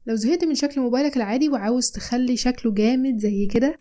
لو زهقت من شكل موبايلك العادي وعاوز تخلي شكله جامد زي كده،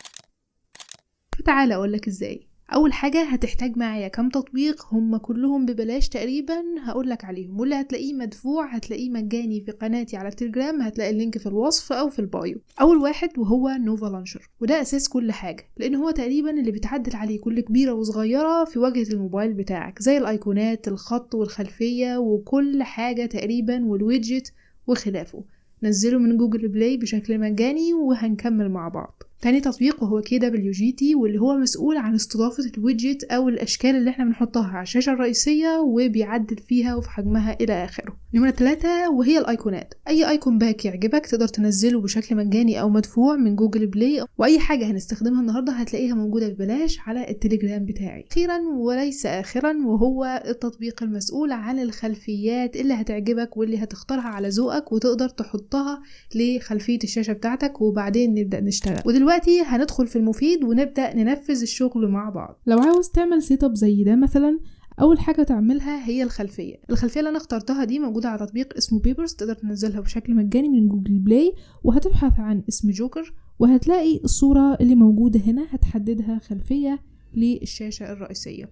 فتعالى اقولك ازاي. اول حاجة هتحتاج معايا كام تطبيق، هم كلهم ببلاش تقريبا، هقولك عليهم، واللي هتلاقيه مدفوع هتلاقيه مجاني في قناتي على التليجرام، هتلاقي اللينك في الوصف او في البايو. اول واحد وهو نوفا لانشر، وده اساس كل حاجة، لان هو تقريبا اللي بتعدل عليه كل كبيرة وصغيرة في واجهة الموبايل بتاعك، زي الايقونات، الخط والخلفية وكل حاجة تقريبا، والويدجت وخلافه. نزله من جوجل بلاي بشكل مجاني وهنكمل مع بعض. تاني تطبيق وهو KWGT، واللي هو مسؤول عن استضافة الويدجت او الاشكال اللي احنا بنحطها على الشاشة الرئيسية وبيعدل فيها وفي حجمها الى اخره. نمرة 3 وهي الايقونات. اي ايقون باك يعجبك تقدر تنزله بشكل مجاني او مدفوع من جوجل بلاي، واي حاجة هنستخدمها النهاردة هتلاقيها موجودة ببلاش على التليجرام بتاعي. اخيرا وليس اخرا وهو التطبيق المسؤول عن الخلفيات اللي هتعجبك واللي هتختارها على ذوقك وتقدر تحطها لخلفية الشاشة بتاعتك، وبعدين نبدأ نشتغل. ودلوقتي هندخل في المفيد ونبدأ ننفذ الشغل مع بعض. لو عاوز تعمل سيت اب زي ده مثلا، اول حاجة تعملها هي الخلفية اللي انا اخترتها دي موجودة على تطبيق اسمه بيبرز، تقدر تنزلها بشكل مجاني من جوجل بلاي، وهتبحث عن اسم جوكر وهتلاقي الصورة اللي موجودة هنا، هتحددها خلفية للشاشة الرئيسية.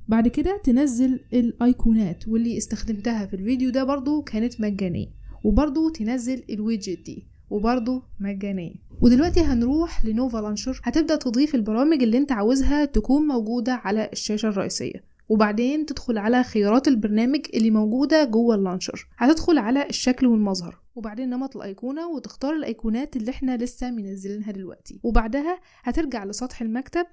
بعد كده تنزل الايقونات، واللي استخدمتها في الفيديو ده برضو كانت مجانية، وبرضو تنزل الويدجت دي وبرضو مجانية. ودلوقتي هنروح لنوفا لانشر، هتبدأ تضيف البرامج اللي انت عاوزها تكون موجودة على الشاشة الرئيسية، وبعدين تدخل على خيارات البرنامج اللي موجودة جوه اللانشر، هتدخل على الشكل والمظهر، وبعدين نمط الأيقونة وتختار الأيقونات اللي احنا لسه منزلينها دلوقتي، وبعدها هترجع لسطح المكتب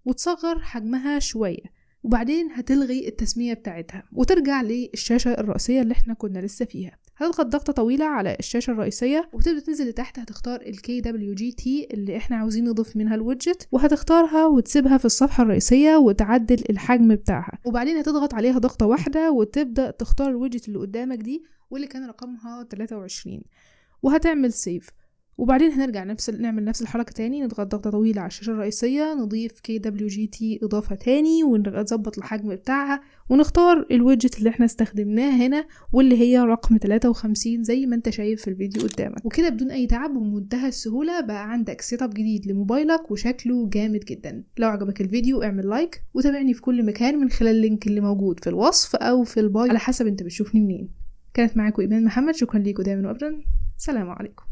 وتصغر حجمها شوية، وبعدين هتلغي التسمية بتاعتها وترجع للشاشة الرئيسية اللي احنا كنا لسه فيها. هتضغط ضغطة طويلة على الشاشة الرئيسية وتبدأ تنزل لتحت، هتختار ال KWGT اللي احنا عاوزين نضيف منها الويدجت، وهتختارها وتسيبها في الصفحة الرئيسية وتعدل الحجم بتاعها، وبعدين هتضغط عليها ضغطة واحدة وتبدأ تختار الويدجت اللي قدامك دي واللي كان رقمها 23، وهتعمل سيف. وبعدين هنرجع نعمل نفس الحركة تاني، نضغط ضغطة طويلة على الشاشة الرئيسية، نضيف KWGT إضافة تاني ونظبط الحجم بتاعها، ونختار الويدجت اللي احنا استخدمناه هنا واللي هي رقم 53 زي ما انت شايف في الفيديو قدامك. وكده بدون اي تعب ومنتهى السهولة بقى عندك سيت اب جديد لموبايلك وشكله جامد جدا. لو عجبك الفيديو اعمل لايك وتابعني في كل مكان من خلال اللينك اللي موجود في الوصف او في البايو على حسب انت بتشوفني منين. كانت معاكم إيمان محمد، شكرا ليكم دايما وابدا، سلام عليكم.